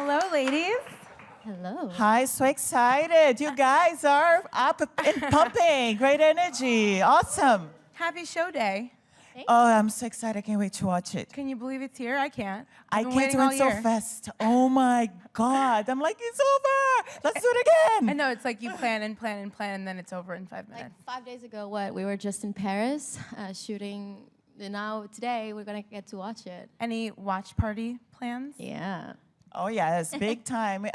Hello, ladies. Hello. Hi, so excited. You guys are up and pumping. Great energy. Awesome. Happy show day. Oh, I'm so excited. I can't wait to watch it. Can you believe it's here? I can't. I I've been can't waiting do all it so year. fast. Oh my God. I'm like, it's over. Let's do it again. I know, it's like you plan and plan and plan, and then it's over in 5 minutes. Like 5 days ago, we were just in Paris shooting. And now today we're gonna get to watch it. Any watch party plans? Yeah. Oh yes, big time.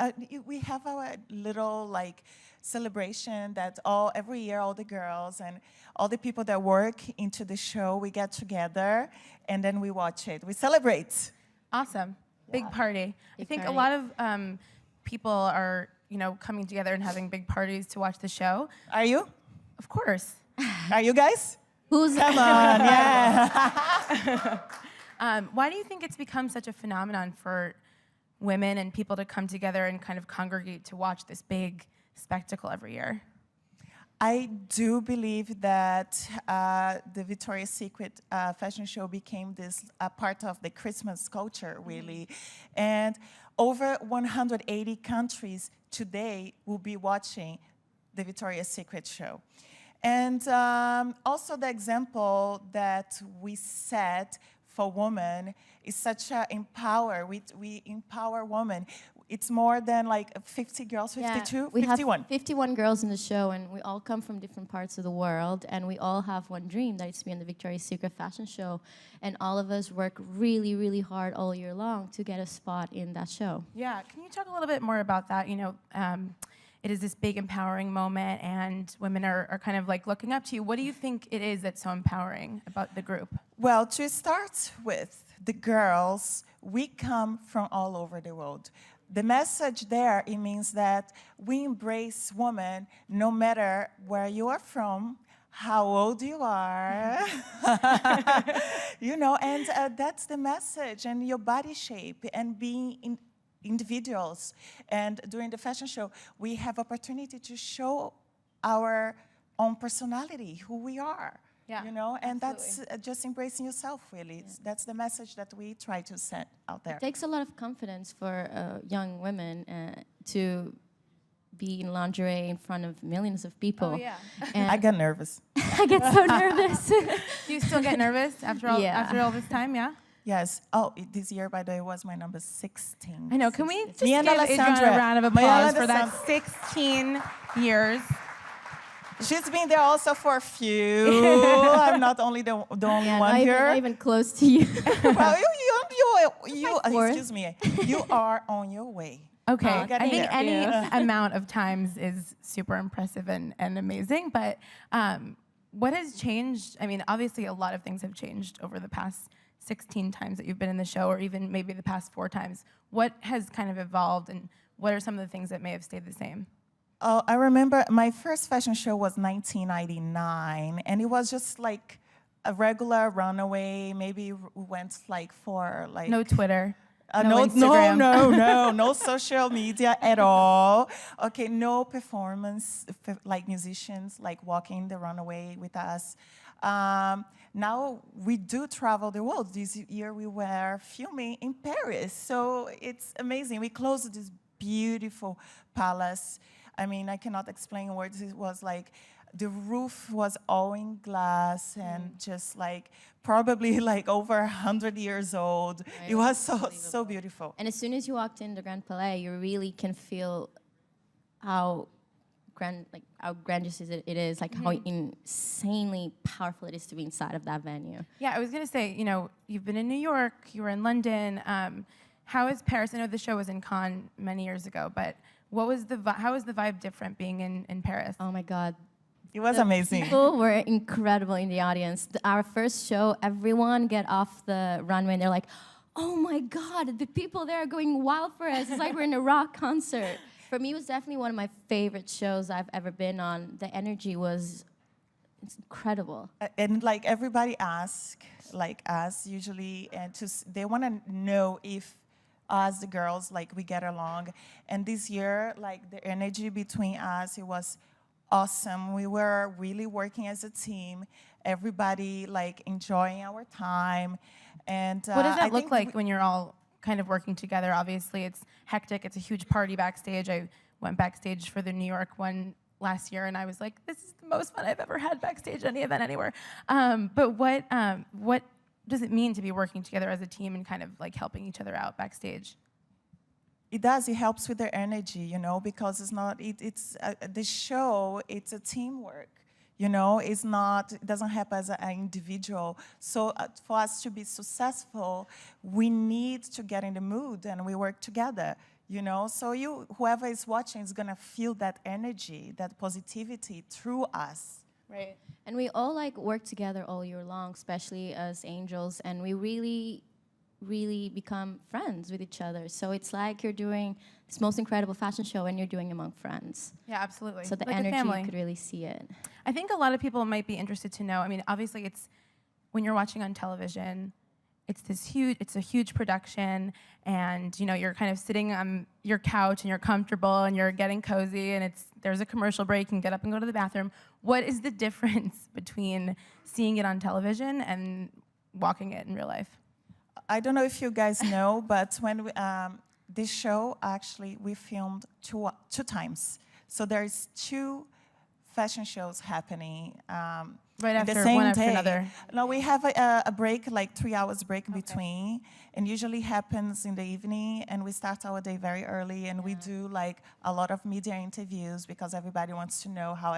We have our little like celebration that every year all the girls and all the people that work into the show, we get together and then we watch it. We celebrate. Awesome. Big party. I Big think party. a lot of people are, coming together and having big parties to watch the show. Are you? Of course. Are you guys? Who's Come on, yeah. Why do you think it's become such a phenomenon for women and people to come together and kind of congregate to watch this big spectacle every year? I do believe that the Victoria's Secret fashion show became this part of the Christmas culture, really. And over 180 countries today will be watching the Victoria's Secret show. And also the example that we set for women is such a we empower women. It's more than like 50 girls, 52, we 51. have 51 girls in the show, and we all come from different parts of the world, and we all have one dream, that is to be in the Victoria's Secret fashion show. And all of us work really, really hard all year long to get a spot in that show. Yeah, can you talk a little bit more about that? It is this big empowering moment, and women are kind of like looking up to you. What do you think it is that's so empowering about the group? Well, to start with, the girls, we come from all over the world. The message there, it means that we embrace women no matter where you are from, how old you are, and that's the message, and your body shape, and being individuals. And during the fashion show, we have opportunity to show our own personality, who we are. Yeah, And absolutely. that's just embracing yourself, really. That's the message that we try to send out there. It takes a lot of confidence for young women to be in lingerie in front of millions of people. Oh, yeah. And I get nervous. I get so nervous. Do you still get nervous after all, Yeah. after all this time, yeah? Yes. Oh, this year, by the way, was my number 16. I know, can we just Me give and Adriana Alessandra. a round of Me and applause for that Alessandra. 16 years? She's been there also for a few. I'm not only the only Yeah, one not here. even close to you. Well, you my fourth. excuse me. You are on your way. Okay, Oh, I getting think there. any Yeah. amount of times is super impressive and amazing, but what has changed? I mean, obviously a lot of things have changed over the past 16 times that you've been in the show, or even maybe the past 4 times. What has kind of evolved, and what are some of the things that may have stayed the same? Oh, I remember my first fashion show was 1999, and it was just like a regular runaway. Maybe we went like for like No Twitter, no Instagram. no social media at all. Okay, no performance like musicians like walking the runaway with us. Now we do travel the world. This year we were filming in Paris, so it's amazing. We closed this beautiful palace. I mean, I cannot explain in words. It was like the roof was all in glass and just like probably like over 100 years old. Right. It was so beautiful. And as soon as you walked in the Grand Palais, you really can feel how grandiose it is, like how insanely powerful it is to be inside of that venue. Yeah, I was gonna say, you've been in New York, you were in London. How is Paris? I know the show was in Cannes many years ago, but how was the vibe different being in Paris? Oh my God. It was The amazing. People were incredible in the audience. Our first show, everyone get off the runway and they're like, oh my God, the people there are going wild for us. It's like we're in a rock concert. For me, it was definitely one of my favorite shows I've ever been on. The energy was incredible. And like everybody asks, like us usually, and they want to know if us, the girls, like we get along. And this year, like the energy between us, it was awesome. We were really working as a team. Everybody like enjoying our time. And What does I that look think like when you're all kind of working together? Obviously, it's hectic. It's a huge party backstage. I went backstage for the New York one last year, and I was like, this is the most fun I've ever had backstage any event anywhere. But what does it mean to be working together as a team and kind of like helping each other out backstage? It does. It helps with their energy, you know, because it's not. It's the show. It's a teamwork. You know, it's not. It doesn't happen as an individual. So for us to be successful, we need to get in the mood and we work together. You know, so whoever is watching is gonna feel that energy, that positivity through us. Right. And we all like work together all year long, especially as angels, and we really become friends with each other. So it's like you're doing this most incredible fashion show and you're doing among friends. Yeah, absolutely. So the like energy, a family. you could really see it. I think a lot of people might be interested to know. I mean, obviously, it's when you're watching on television, it's a huge production, and you know you're kind of sitting on your couch and you're comfortable and you're getting cozy, and there's a commercial break, you can get up and go to the bathroom. What is the difference between seeing it on television and walking it in real life? I don't know if you guys know, but when this show, actually, we filmed two times. So there's 2 fashion shows happening Right after the same one after day. another. No, we have a break, like 3 hours break in between, and usually happens in the evening, and we start our day very early, and we do like a lot of media interviews because everybody wants to know how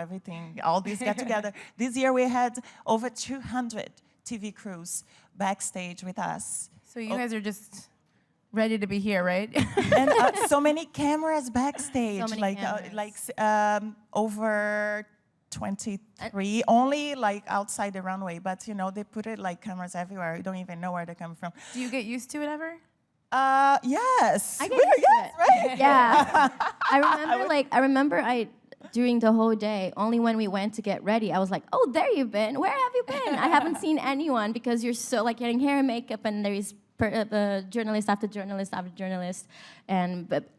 all these get together. This year we had over 200 TV crews backstage with us. So you guys are just ready to be here, right? And so many cameras backstage, So many cameras. Over 23, only like outside the runway. But you know, they put it like cameras everywhere. You don't even know where they come from. Do you get used to it ever? Yes. I get used to it. Right. Yeah. I remember during the whole day, only when we went to get ready, I was like, oh, there you've been. Where have you been? I haven't seen anyone because you're so like getting hair and makeup, and there is journalist after journalist after journalist. But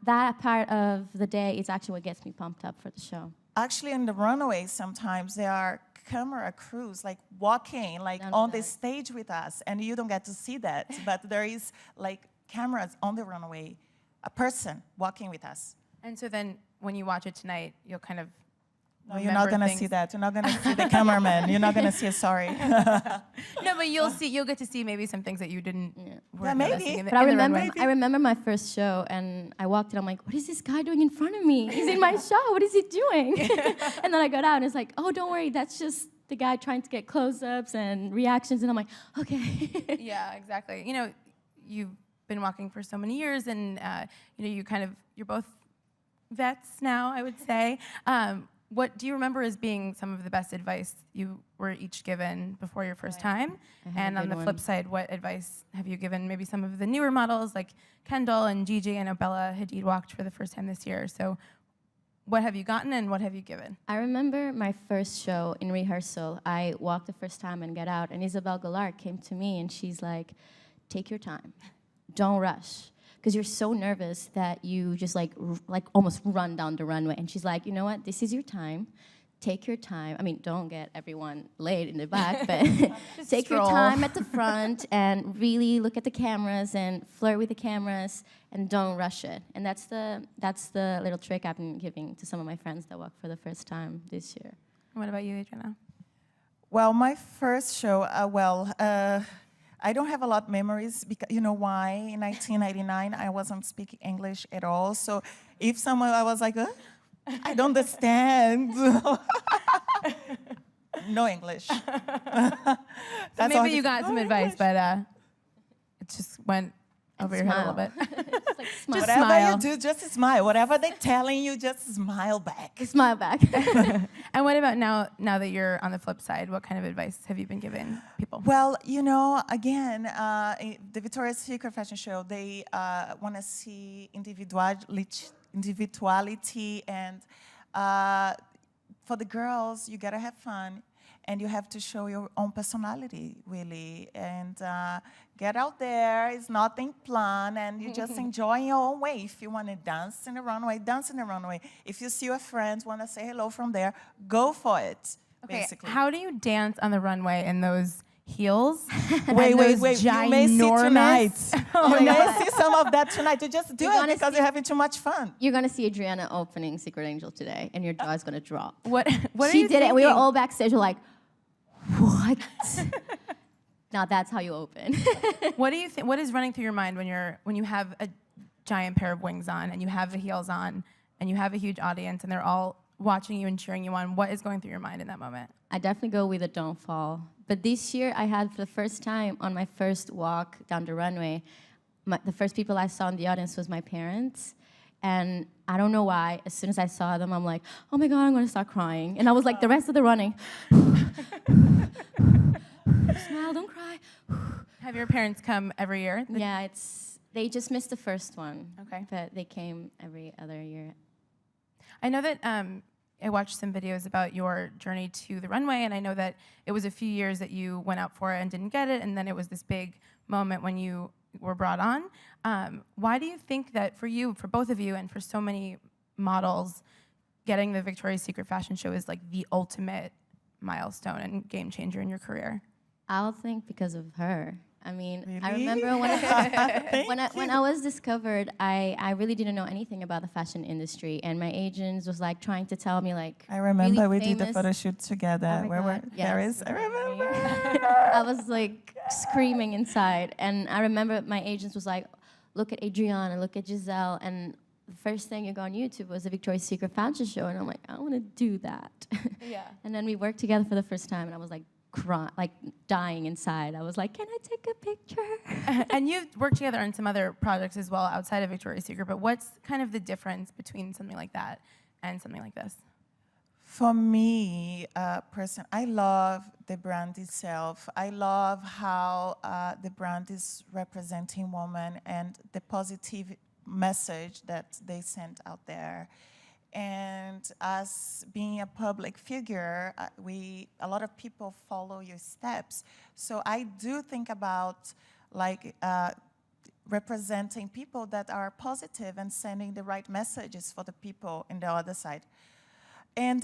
that part of the day is actually what gets me pumped up for the show. Actually, in the runway, sometimes there are camera crews like walking like on the stage with us, and you don't get to see that, but there is like cameras on the runway, a person walking with us. And so then when you watch it tonight, you'll kind of No, you're not gonna see that. You're not gonna see the cameraman. You're not gonna see it. Sorry. No, but you'll get to see maybe some things that you didn't. Yeah, maybe. noticing in the, But in the runway. I remember my first show, and I walked in, I'm like, what is this guy doing in front of me? He's in my shot, what is he doing? And then I got out, and it's like, oh, don't worry, that's just the guy trying to get close-ups and reactions, and I'm like, okay. Yeah, exactly. You know, you've been walking for so many years, and you know, you're both vets now, I would say. What do you remember as being some of the best advice you were each given before your first time? And on the flip side, what advice have you given maybe some of the newer models like Kendall and Gigi? I know Bella Hadid walked for the first time this year. So what have you gotten and what have you given? I remember my first show in rehearsal. I walked the first time and got out, and Isabelle Gallard came to me, and she's like, take your time. Don't rush. Because you're so nervous that you just like almost run down the runway. And she's like, you know what? This is your time. Take your time. I mean, don't get everyone laid in the back, but take your time at the front and really look at the cameras and flirt with the cameras and don't rush it. And that's the little trick I've been giving to some of my friends that walk for the first time this year. What about you, Adriana? Well, my first show, I don't have a lot of memories because, you know why? In 1999, I wasn't speaking English at all. So if I was like, I don't understand. No English. So maybe you got some advice, but it just went over your head a little bit. Just like smile. Just Whatever smile. you do, just smile. Whatever they're telling you, just smile back. Smile back. And what about now that you're on the flip side? What kind of advice have you been giving people? Well, you know, again, the Victoria's Secret fashion show, they want to see individuality, and for the girls, you gotta have fun, and you have to show your own personality, really, and get out there. It's nothing planned, and you just enjoy your own way. If you want to dance in the runway, dance in the runway. If you see your friends, want to say hello from there, go for it. Okay, Basically. how do you dance on the runway in those heels. Wait. and those You may see tonight. Oh You my may God. see some of that tonight. You just do You're it gonna because see- you're having too much fun. You're gonna see Adriana opening Secret Angel today, and your jaw is gonna drop. What are She you did it. We were thinking? all backstage. We're like, what? Now that's how you open. What do you think? What is running through your mind when you have a giant pair of wings on and you have the heels on and you have a huge audience and they're all watching you and cheering you on? What is going through your mind in that moment? I definitely go with a don't fall. But this year, I had for the first time on my first walk down the runway, the first people I saw in the audience was my parents. And I don't know why, as soon as I saw them, I'm like, oh my God, I'm gonna start crying. And I was like, the rest of the running, smile, don't cry. Have your parents come every year? Yeah, they just missed the first one. Okay. But they came every other year. I know that I watched some videos about your journey to the runway, and I know that it was a few years that you went out for it and didn't get it, and then it was this big moment when you were brought on. Why do you think that for you, for both of you, and for so many models, getting the Victoria's Secret fashion show is like the ultimate milestone and game changer in your career? I'll think because of her. I mean, I Really? remember when Thank when I was discovered, I really didn't know anything about the fashion industry, and my agents was like trying to tell me like. I remember really we did the famous- photo shoot together. Oh my Where were God, yes. Paris? I remember. I was like screaming inside, and I remember my agents was like, "Look at Adriana, look at Giselle," and the first thing you go on YouTube was the Victoria's Secret fashion show, and I'm like, I want to do that. Yeah. And then we worked together for the first time, and I was like. Like dying inside. I was like, can I take a picture? And you've worked together on some other projects as well outside of Victoria's Secret, but what's kind of the difference between something like that and something like this? For me, I love the brand itself. I love how the brand is representing women and the positive message that they sent out there. And as being a public figure, a lot of people follow your steps. So I do think about like representing people that are positive and sending the right messages for the people in the other side. And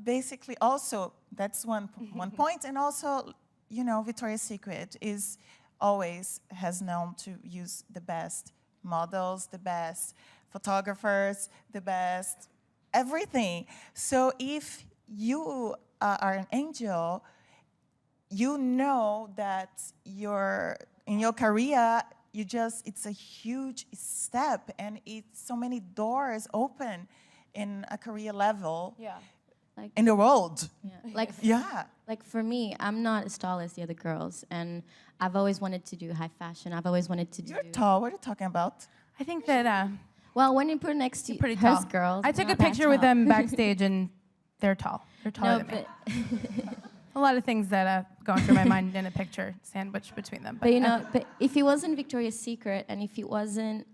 basically also, that's one point. And also, you know, Victoria's Secret always has known to use the best models, the best photographers, the best everything. So if you are an angel, you know that in your career, it's a huge step, and it's so many doors open in a career level Like, in the world. Yeah. Like for me, I'm not as tall as the other girls, and I've always wanted to do high fashion. I've always wanted to do. You're tall. What are you talking about? I think that Well, when you put next to pretty her tall. girls, I took a not that picture with tall. them backstage, and they're tall. They're taller No, than me. but A lot of things that going through my mind in a picture sandwiched between them. but you know, but if it wasn't Victoria's Secret, and if it wasn't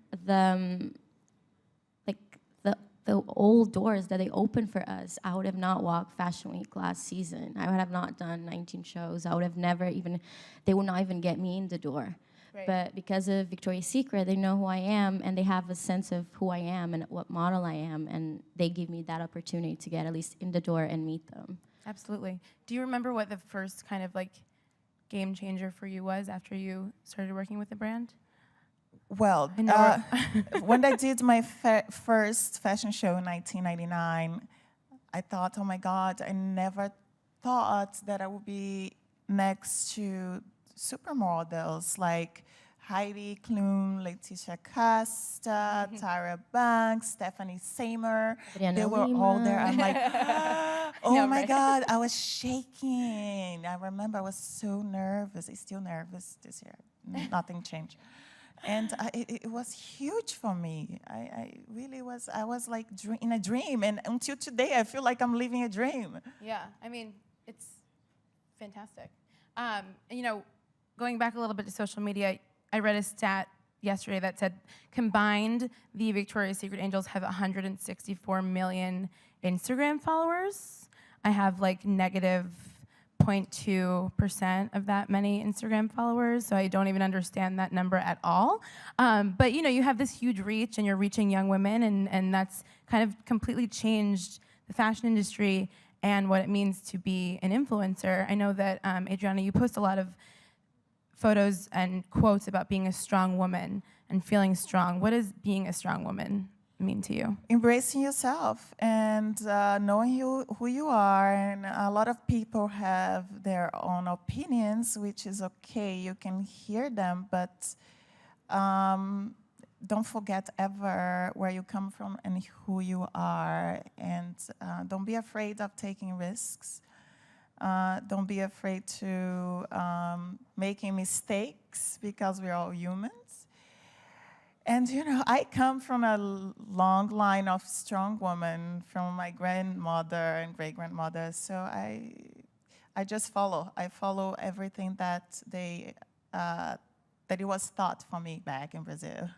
the old doors that they opened for us, I would have not walked Fashion Week last season. I would have not done 19 shows. I would have never even. They would not even get me in the door. Right. But because of Victoria's Secret, they know who I am, and they have a sense of who I am and what model I am, and they give me that opportunity to get at least in the door and meet them. Absolutely. Do you remember what the first kind of like game changer for you was after you started working with the brand? Well, I know when I did my first fashion show in 1999, I thought, oh my God, I never thought that I would be next to supermodels like Heidi Klum, Leticia Casta, Tyra Banks, Stephanie Seymour. Adriana They were Lima. all there. I'm like, oh Yeah, my right. God, I was shaking. I remember I was so nervous. I'm still nervous this year. Nothing changed. And it was huge for me. I really was. I was like in a dream. And until today, I feel like I'm living a dream. Yeah, I mean, it's fantastic. You know, going back a little bit to social media, I read a stat yesterday that said combined, the Victoria's Secret Angels have 164 million Instagram followers. I have like negative 0.2% of that many Instagram followers, so I don't even understand that number at all. But you know, you have this huge reach, and you're reaching young women, and that's kind of completely changed the fashion industry. and what it means to be an influencer. I know that, Adriana, you post a lot of photos and quotes about being a strong woman and feeling strong. What does being a strong woman mean to you? Embracing yourself and knowing who you are. And a lot of people have their own opinions, which is okay. You can hear them, but don't forget ever where you come from and who you are. And don't be afraid of taking risks. Don't be afraid to making mistakes, because we're all humans. And, you know, I come from a long line of strong women from my grandmother and great-grandmother, so I just follow. I follow everything that that it was taught for me back in Brazil.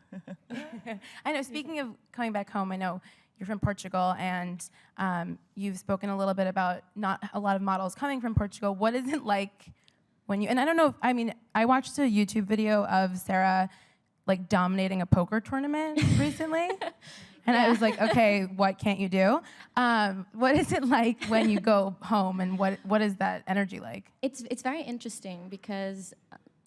I know, speaking of coming back home, I know you're from Portugal, and you've spoken a little bit about not a lot of models coming from Portugal. What is it like when you, and I don't know, if, I mean, I watched a YouTube video of Sara like dominating a poker tournament recently. And I was like, okay, what can't you do? What is it like when you go home, and what is that energy like? It's very interesting because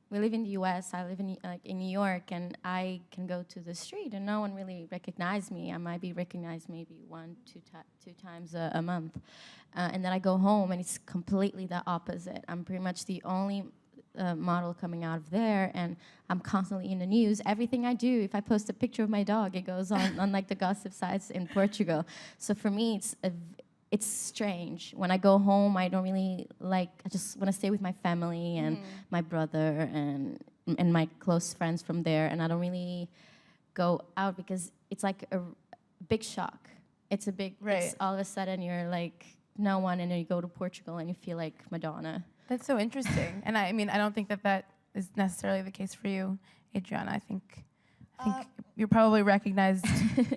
we live in the U.S. I live in New York, and I can go to the street and no one really recognizes me. I might be recognized maybe two times a month, and then I go home and it's completely the opposite. I'm pretty much the only model coming out of there, and I'm constantly in the news. Everything I do, if I post a picture of my dog, it goes on like the gossip sites in Portugal. So for me, it's strange. When I go home, I don't really like, I just want to stay with my family and my brother and my close friends from there, and I don't really go out because it's like a big shock. It's a big, it's all of a sudden you're like no one, and then you go to Portugal and you feel like Madonna. That's so interesting. And I mean, I don't think that is necessarily the case for you, Adriana. I think you're probably recognized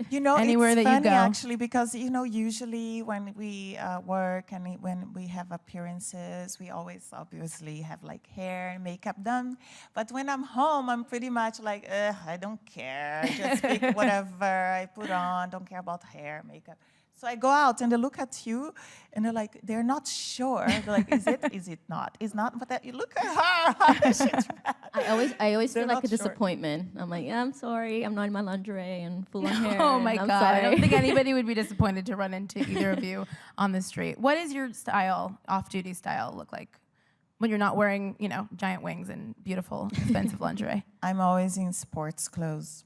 you know, anywhere it's that funny, you go. actually, because, you know, usually when we work and when we have appearances, we always obviously have like hair and makeup done. But when I'm home, I'm pretty much like, I don't care. Just pick whatever I put on. Don't care about hair, makeup. So I go out and they look at you and they're like, they're not sure. They're like, is it not? It's not, but that you look at her. I always feel like a sure. disappointment. I'm like, yeah, I'm sorry, I'm not in my lingerie and full on hair. Oh my I'm God, sorry. I don't think anybody would be disappointed to run into either of you on the street. What is your style, off-duty style, look like when you're not wearing, you know, giant wings and beautiful, expensive lingerie? I'm always in sports clothes.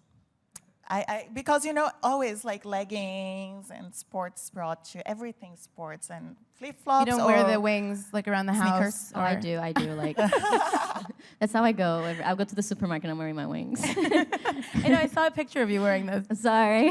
Because, you know, always like leggings and sports bra, everything sports and flip-flops. You don't wear the wings like around the house? Oh, I do. Like, that's how I go. I'll go to the supermarket and I'm wearing my wings. I know, I saw a picture of you wearing those. Sorry.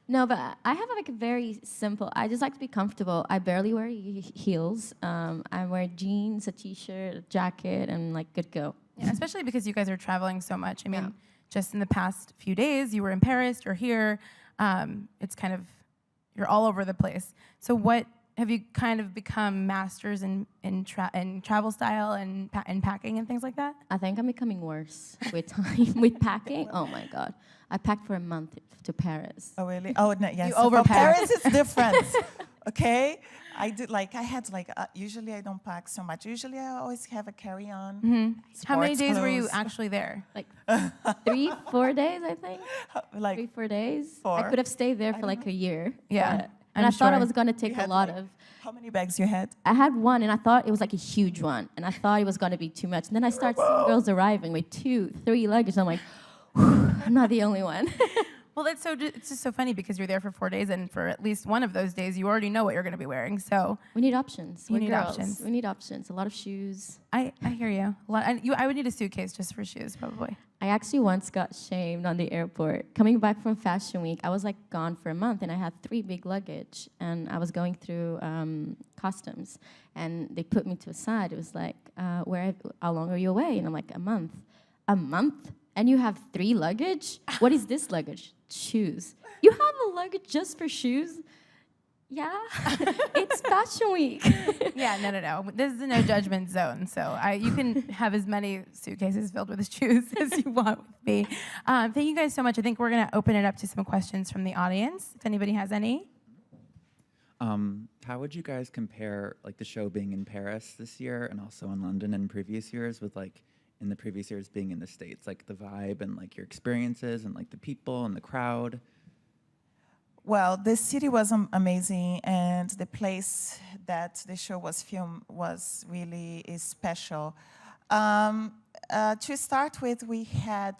No, but I have like a very simple, I just like to be comfortable. I barely wear heels. I wear jeans, a t-shirt, a jacket, and like good go. Yeah, especially because you guys are traveling so much. I mean, just in the past few days, you were in Paris, you're here. It's kind of, you're all over the place. So what, have you kind of become masters in travel style and packing and things like that? I think I'm becoming worse with time, with packing. Oh my God. I packed for a month to Paris. Oh, really? Oh, no, yes. You So for overpacked. Paris, it's different. Okay? Usually I don't pack so much. Usually I always have a carry-on. How many days were you clothes. actually there? Like 3-4 days, I think. Like 3-4 days. 4? I could have stayed there for like a year. Yeah, And I'm I thought I sure. was going to take You a had, lot like, of... How many bags you had? I had one, and I thought it was like a huge one. And I thought it was going to be too much. And then I started seeing girls arriving with 2-3 luggage. I'm like, I'm not the only one. Well, it's just so funny because you're there for 4 days, and for at least one of those days, you already know what you're going to be wearing. So We need options. You We're need girls. options. We need options. A lot of shoes. I hear you. I would need a suitcase just for shoes, probably. I actually once got shamed on the airport. Coming back from Fashion Week, I was like gone for a month, and I had 3 big luggage, and I was going through customs, and they put me to a side. It was like, how long are you away? And I'm like, a month. A month? And you have 3 luggage? What is this luggage? Shoes. You have a luggage just for shoes? Yeah, it's Fashion Week. Yeah, no. This is a no judgment zone, so you can have as many suitcases filled with shoes as you want with me. Thank you guys so much. I think we're going to open it up to some questions from the audience, if anybody has any. How would you guys compare like the show being in Paris this year and also in London in previous years with like in the previous years being in the States, like the vibe and like your experiences and like the people and the crowd? Well, the city was amazing, and the place that the show was filmed was really special. To start with, we had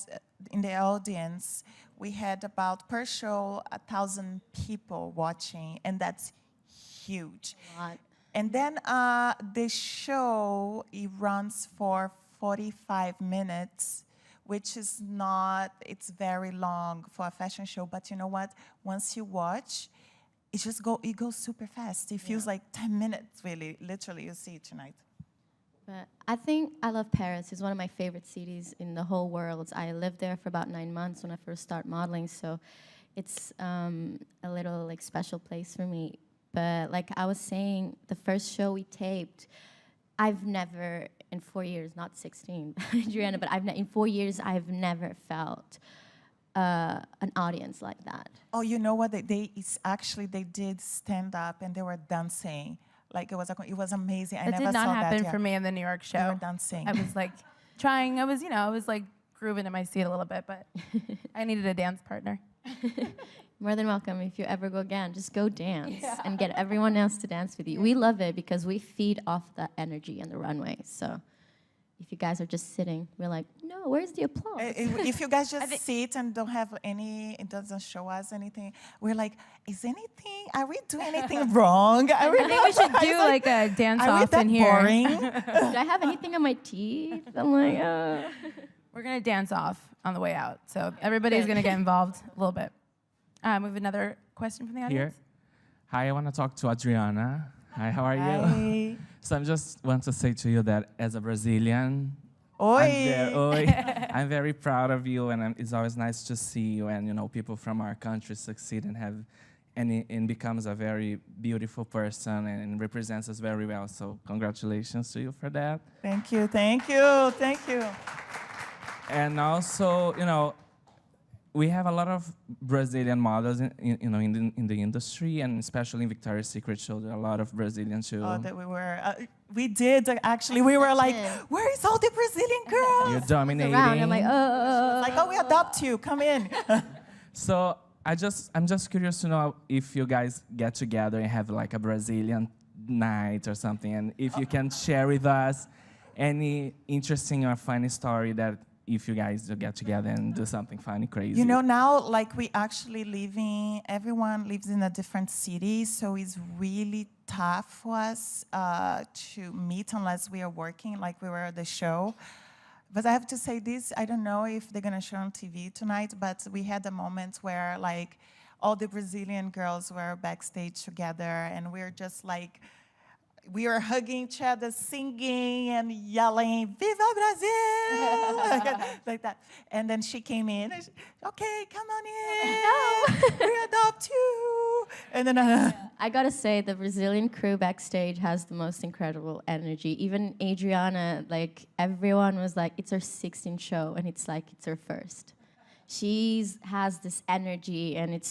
in the audience, we had about per show 1,000 people watching, and that's huge. A lot. And then the show, it runs for 45 minutes, which is not, it's very long for a fashion show, but you know what? Once you watch, it goes super fast. It feels like 10 minutes, really, literally, you see it tonight. But I think I love Paris. It's one of my favorite cities in the whole world. I lived there for about 9 months when I first started modeling, so it's a little like special place for me. But like I was saying, the first show we taped, I've never, in 4 years, not 16, Adriana, but in 4 years, I've never felt an audience like that. Oh, you know what? They did stand up and they were dancing. Like it was amazing. I That never did not saw happen that yet. for me in the New York They were show. dancing. I was like trying. I was like grooving in my seat a little bit, but I needed a dance partner. More than welcome. If you ever go again, just go dance and get everyone else to dance with you. We love it because we feed off that energy on the runway. So if you guys are just sitting, we're like, no, where's the applause? If you guys just sit and don't have any, it doesn't show us anything, we're like, are we doing anything wrong? I think we should do like a dance Are we off that in here. boring? Did I have anything on my teeth? I'm like, We're gonna dance off on the way out, so everybody's gonna get involved a little bit. We have another question from the audience. Here. Hi, I want to talk to Adriana. Hi, how are you? Hi. So I just want to say to you that as a Brazilian, Oi. I'm very proud of you, and it's always nice to see you and people from our country succeed and becomes a very beautiful person and represents us very well. So congratulations to you for that. Thank you, thank you, thank you. And also, we have a lot of Brazilian models in the industry, and especially in Victoria's Secret show, there are a lot of Brazilians too. Oh, that we did actually. We were like, where is all the Brazilian girls? You're dominating. around. I'm like, oh. Like, we adopt you. Come in. So I'm just curious to know if you guys get together and have like a Brazilian night or something, and if you can share with us any interesting or funny story that if you guys get together and do something funny, crazy. Now, like everyone lives in a different city, so it's really tough for us to meet unless we are working, like we were at the show. But I have to say this, I don't know if they're gonna show on TV tonight, but we had a moment where like all the Brazilian girls were backstage together, and we're just like, we were hugging each other, singing and yelling, "Viva Brazil!" like that. And then she came in, and okay, come on in, we adopt you. And then I gotta say, the Brazilian crew backstage has the most incredible energy. Even Adriana, like everyone was like, it's her 16th show, and it's like it's her first. She has this energy, and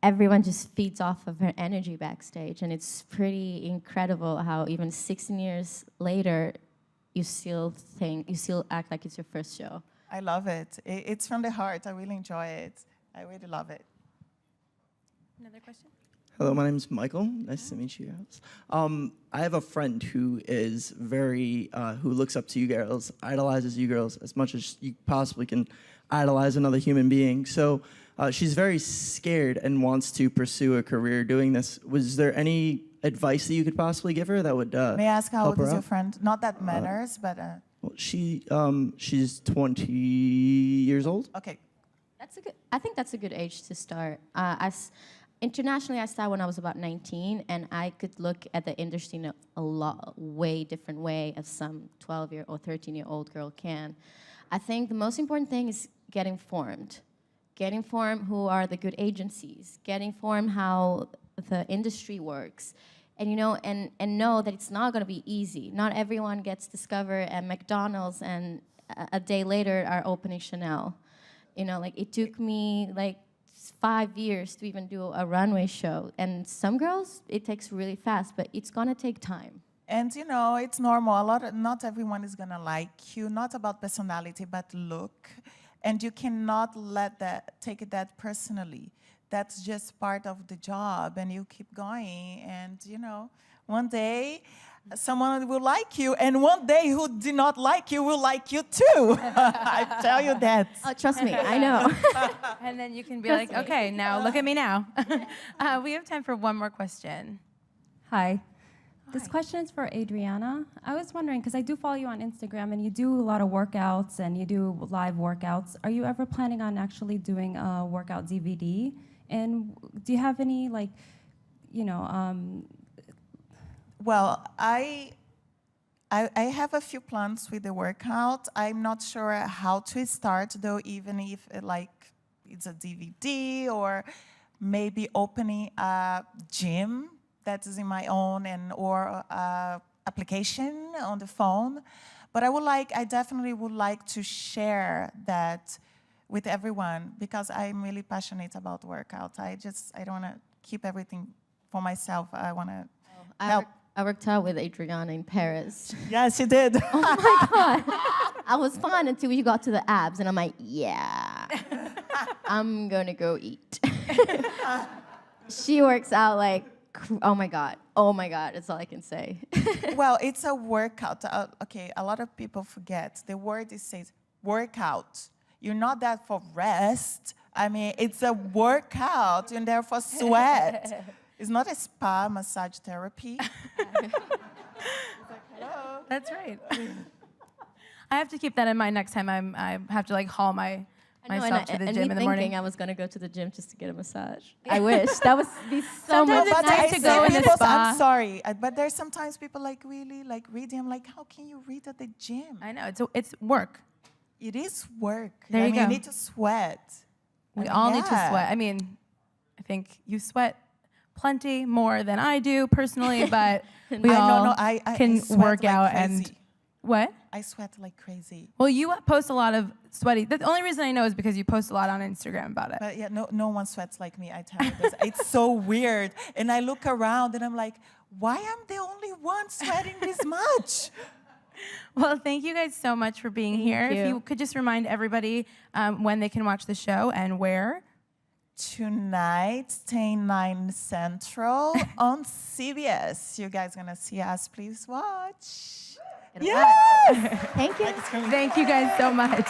everyone just feeds off of her energy backstage, and it's pretty incredible how even 16 years later, you still act like it's your first show. I love it. It's from the heart. I really enjoy it. I really love it. Another question? Hello, my name is Michael. Nice to meet you guys. I have a friend who is who looks up to you girls, idolizes you girls as much as you possibly can idolize another human being. So she's very scared and wants to pursue a career doing this. Was there any advice that you could possibly give her that would May I ask how help old her is your out? friend? Not that matters, but Well, she's 20 years old. okay. I think that's a good age to start. Internationally, I started when I was about 19, and I could look at the industry in a way different way as some 12-year or 13-year-old girl can. I think the most important thing is get informed. Get informed who are the good agencies. Get informed how the industry works. And and know that it's not gonna be easy. Not everyone gets discovered at McDonald's and a day later are opening Chanel. Like it took me like 5 years to even do a runway show. And some girls, it takes really fast, but it's gonna take time. And you know, it's normal. Not everyone is gonna like you. Not about personality, but look. And you cannot take that personally. That's just part of the job, and you keep going. And you know, one day someone will like you, and one day who did not like you will like you too. I tell you that. Oh, trust me, I know. And then you can be like, okay, now look at me now. We have time for one more question. Hi. This question is for Adriana. I was wondering, because I do follow you on Instagram, and you do a lot of workouts, and you do live workouts. Are you ever planning on actually doing a workout DVD? And do you have any, like, you know... Well, I have a few plans with the workout. I'm not sure how to start, though, even if it's a DVD or maybe opening a gym that is in my own or application on the phone. But I definitely would like to share that with everyone because I'm really passionate about workout. I don't want to keep everything for myself. I want to help. I worked out with Adriana in Paris. Yes, you did. Oh my God. I was fine until you got to the abs, and I'm like, yeah, I'm gonna go eat. She works out like, oh my God, that's all I can say. Well, it's a workout. Okay, a lot of people forget. The word says workout. You're not there for rest. I mean, it's a workout. You're there for sweat. It's not a spa massage therapy. Hello. That's right. I have to keep that in mind next time I have to like haul myself to the gym in the morning. I was gonna go to the gym just to get a massage. I wish that would be so Sometimes much. it's nice to go in the spa. I'm sorry, but there's sometimes people really reading. I'm like, how can you read at the gym? I know, it's work. It is work. There you go. You need to sweat. We all need to sweat. I mean, I think you sweat plenty more than I do personally, but we all can work out and what? I sweat like crazy. Well, you post a lot of sweaty. The only reason I know is because you post a lot on Instagram about it. But yeah, no one sweats like me. I tell you this. It's so weird. And I look around and I'm like, why am I the only one sweating this much? Well, thank you guys so much for being here. you. If you could just remind everybody when they can watch the show and where. Tonight, 10/9 Central on CBS. You guys gonna see us? Please watch. Yes! Thank you. Thank you guys so much.